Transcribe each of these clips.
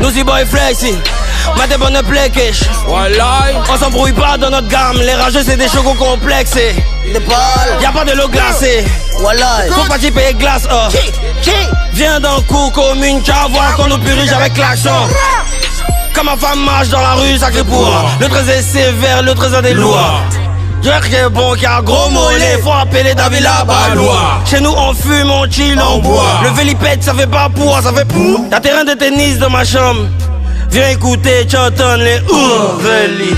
Nous y boy flexi, ma des bonnes plaquesh. On s'embrouille pas dans notre gamme. Les rageux c'est des chocos complexés. Y'a pas de l'eau glacée. Faut pas t'y payer glace. Viens dans le coup commune, tu vas voir qu'on nous purige avec l'action. Comme ma femme marche dans la rue, sacré pour. Le trésor est sévère, le trésor des lois. Dieu qui est bon, qui a gros mollet, faut appeler David la Balois. Chez nous on fume, on chill, on boit. Le vélipède ça fait pas pour, ça fait pou. Y'a terrain de tennis dans ma chambre. Viens écouter, tu entends les Véli.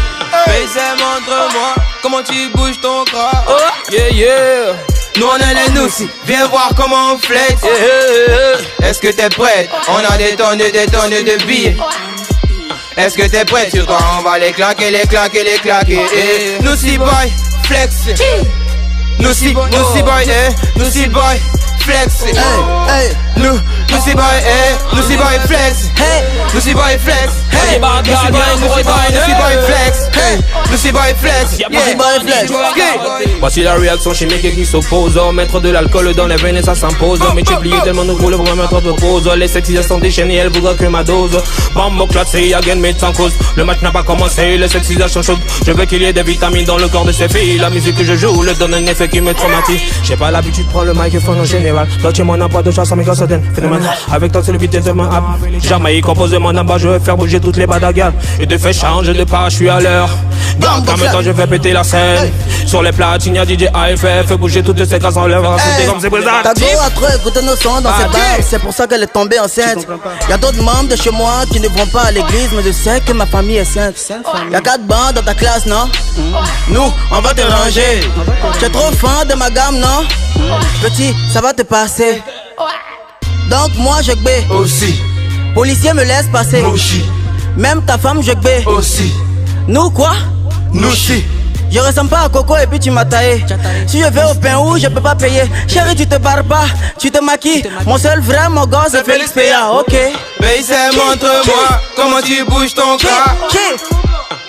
Baisez, montre-moi comment tu bouges ton corps. Yeah, yeah. Nous on est les noussis, viens voir comment on flex. Est-ce que t'es prête? On a des tonnes de billets. Est-ce que t'es prête? Sur toi on va les claquer. Noussi boy, flex. Noussi boy, Noussi boy, flex. Noussi boy, Noussi boy, flex. Noussi boy, flex. Noussi boy, flex. Noussi boy, flex. Voici la réaction chimique qui s'oppose. Mettre de l'alcool dans les veines et ça s'impose. Mais tu oublies tellement nous roule pour mettre de pause. Les sexy sont déchaînés, elle voudra que ma dose. Bambo classé, again mais sans cause. Le match n'a pas commencé, les sexy sont chaudes. Je veux qu'il y ait des vitamines dans le corps de ces filles. La musique que je joue le donne un effet qui me traumatise. J'ai pas l'habitude de prendre le microphone en général. Toi tu m'en as pas de chasse à mes gosses phénomène. Avec toi c'est le vitesse de ma app. Jamais composé mon amba, je vais faire bouger toutes les badagas. Et te fais changer de pas, je suis à l'heure. En même temps je vais péter la scène. Sur les platines y'a DJ AFF. Fait bouger toutes ces cases en l'air. Comme c'est brisard. T'as go à trop écouter nos sons dans cette barre. C'est pour ça qu'elle est tombée enceinte. Y'a d'autres membres de chez moi qui ne vont pas à l'église, mais je sais que ma famille est sainte. Y'a 4 bancs dans ta classe, non? Nous, on va te ranger. T'es trop fan de ma gamme, non? Petit, ça va te passer. Donc moi je gbé aussi. Policier me laisse passer. Moshi. Même ta femme je gbé aussi. Nous quoi? Nouchi. Je ressemble pas à Coco et puis tu m'as taillé. Si je vais au pain rouge, je peux pas payer. Chérie, tu te barres pas, tu te maquilles. Mon seul vrai, mon gosse, c'est Félix Péa, ok. Baisez, montre-moi comment tu bouges ton corps.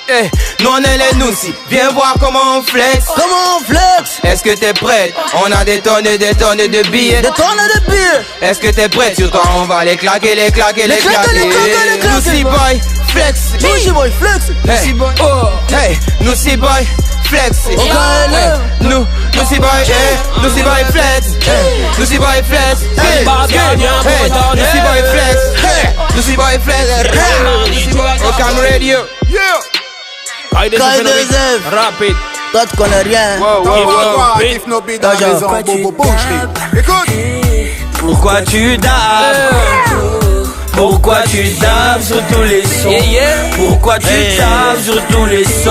Hey, nous on est les noussis, viens voir comment on flex. Comment on flex? Est-ce que t'es prête? On a des tonnes de billets. Des tonnes de billets. Est-ce que t'es prête? Sur toi on va les claquer. Noussi boy, flex. Noussi boy, flex. Hey, oh, hey, Noussi boy, flex. Noussi boy, Noussi boy, flex. Noussi boy, flex. Noussi boy, flex. Noussi boy, flex. Ocam Radio. Rapide. Toi tu connais rien. Pourquoi tu daves? Pourquoi tu daves sur tous les sons? Pourquoi tu daves sur tous les sons?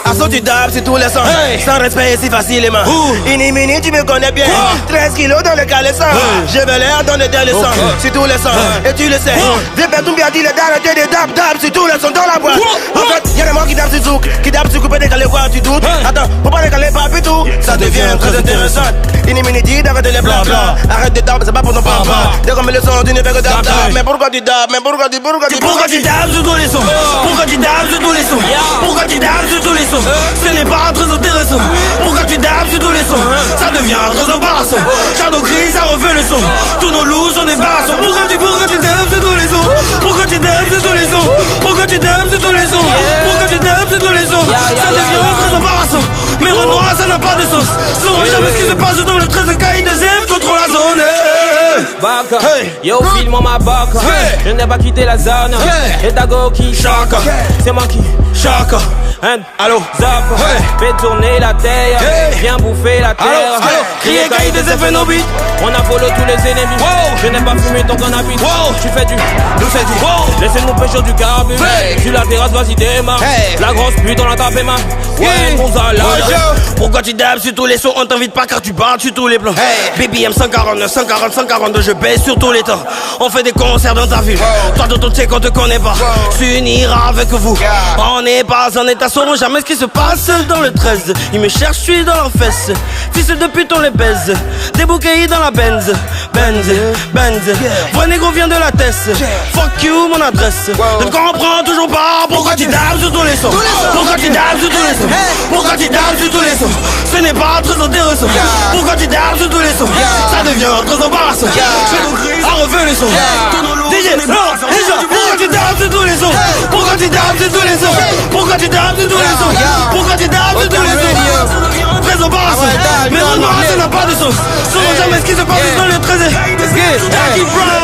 À son tu daves sur tous les sons. Sans respect si facilement. Inimini tu me connais bien. 13 kilos dans le caleçon. Je vais l'air dans le dernier son. Sur tous les sons. Et tu le sais. Des personnes bien dit les d'arrêter des dab sur tous les sons dans la boîte. En fait y'a des morts qui dabent sur zouk. Qui dabent sur coupé décalé voir tu doutes. Attends, faut pas décaler pas du tout. Ça devient très intéressant. Inimini dit d'arrêter les blabla. Arrête de dab, c'est pas pour ton papa. Dès qu'on met le son tu ne fais que dab. Mais pourquoi tu dabs? Pourquoi tu dabs sur tous les sons? Pourquoi tu dabs sur tous les sons? Pourquoi tu dabs sur tous les sons? Ce n'est pas très intéressant. Pourquoi tu dabs sur tous les sons? Ça devient très embarrassant. Shadow Gris, ça refait le son. Tous nos loups sont débarrassants. Pourquoi tu dabs sur tous les sons? Pourquoi tu dabs sur tous les sons? Pourquoi tu dabs sur tous les sons? Pourquoi tu dabs sur tous les sons? Ça devient très embarrassant. Mais Renoir, ça n'a pas de sens. Saurons jamais ce qui se passe dans le 13 cahier de Zef contre la zone. Baka, yo filme ma baka. Je n'ai pas quitté la zone. Et Dago qui Chaka, c'est moi qui Chaka. Allô, Zappa, fais tourner la terre. Viens bouffer la terre. Crier cahier des effets no beat. On a volé tous les ennemis. Je n'ai pas fumé ton cannabis. Tu fais du, nous fais du. Laissez-nous pêcher du carburant. Sur la terrasse, vas-y démarre. La grosse pute, on la tape ma. Ouais, pourquoi tu dabs sur tous les sons? On t'invite pas car tu bats sur tous les plans. BBM 149, 140, 142, je baisse sur tous les temps. On fait des concerts dans ta ville. Toi de ton sais qu'on te connaît pas. S'unira avec vous. On n'est pas en état, sauront jamais ce qui se passe dans le 13. Ils me cherchent, je suis dans leurs fesses. Fils de pute, on les baise. Des bouquets dans la Benz. Vrai négro vient de la Tesse. Fuck you, mon adresse. Je ne comprends toujours pas pourquoi tu dabs sur tous les sons. Pourquoi tu dabs sur tous les sons? Pourquoi tu dabs sur tous les sons? Ce n'est pas très intéressant. Pourquoi tu dabs sur tous les sons? Ça devient très embarrassant. À refait les sons. DJ, non, Pourquoi tu dabs sur tous les sons? Pourquoi tu dabs sur tous les sons? Pourquoi tu dabs sur tous les sons? Très embarrassant. Mais non, ça n'a pas de sens. Saurons jamais ce qui se passe dans le 13.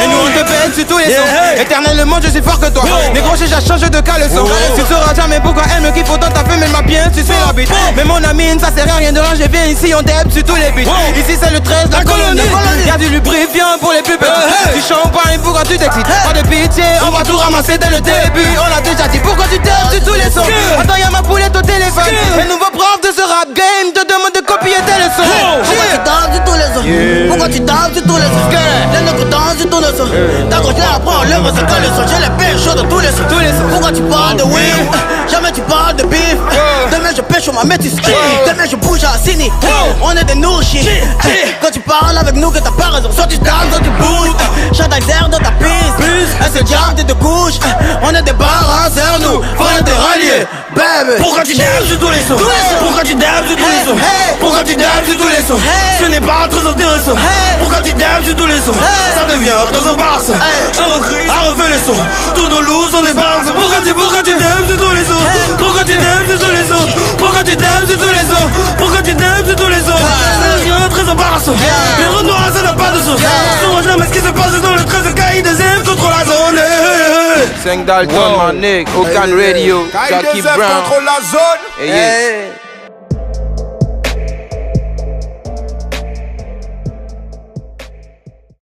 Et nous on te pète sur tous les sons. Éternellement je suis fort que toi. Négro j'ai changé de caleçon. Tu sauras jamais pourquoi elle me kiffe autant. Ta femme elle m'a bien sucé la bite. Mais mon ami ça sert à rien de ranger. Viens ici on tape sur tous les beats. Ici c'est le 13 la colonie. Y'a du lubrifiant pour les plus petits. Du champagne pourquoi tu t'excites. Pas de pitié on va tout ramasser dès le début. On l'a déjà dit pourquoi tu tapes sur tous les sons. Attends y'a ma poulette au téléphone. Le nouveau prof de ce rap game te demande de copier tes leçons. Pourquoi tu tapes sur tous les sons? Pourquoi tu tapes sur tous les sons? Les nègres dansent sur tous les sons. T'as quand je l'apprends, l'œuvre c'est que le son. J'ai les pêches chaudes de tous les sons. Pourquoi tu parles de weed? Jamais tu parles de beef. Demain je pêche, on m'a métis. Demain je bouge à Sydney. On est des nourrichis. Quand tu parles avec nous que t'as pas raison. Soit tu danses, soit tu bouges. Chante d'air dans ta piste. Elle se diable de couches. On est des barasseurs nous. Faut être ralliés. Baby. Pourquoi tu dabs sur tous les sons? Pourquoi tu dabs sur tous les sons? Pourquoi tu dabs sur tous les sons? Ce n'est pas très intéressant. Pourquoi tu dabs sur tous les sons? Ça devient très embarrassant. À refaire les sons. Tous nos loups sont des barres. Pourquoi tu dabs sur tous les sons? Pourquoi tu dabs sur tous les sons? Pourquoi tu dabs sur tous les sons? Pourquoi tu dabs sur tous les sons? Ça devient très embarrassant. Mais Renoir ça n'a pas de sens. Saurons jamais ce qui se passe dans le 13 cahier des M contre la zone. 5 Dalton, my nigga, Okan Radio, Jackie Brown. Contre la zone. Yeah.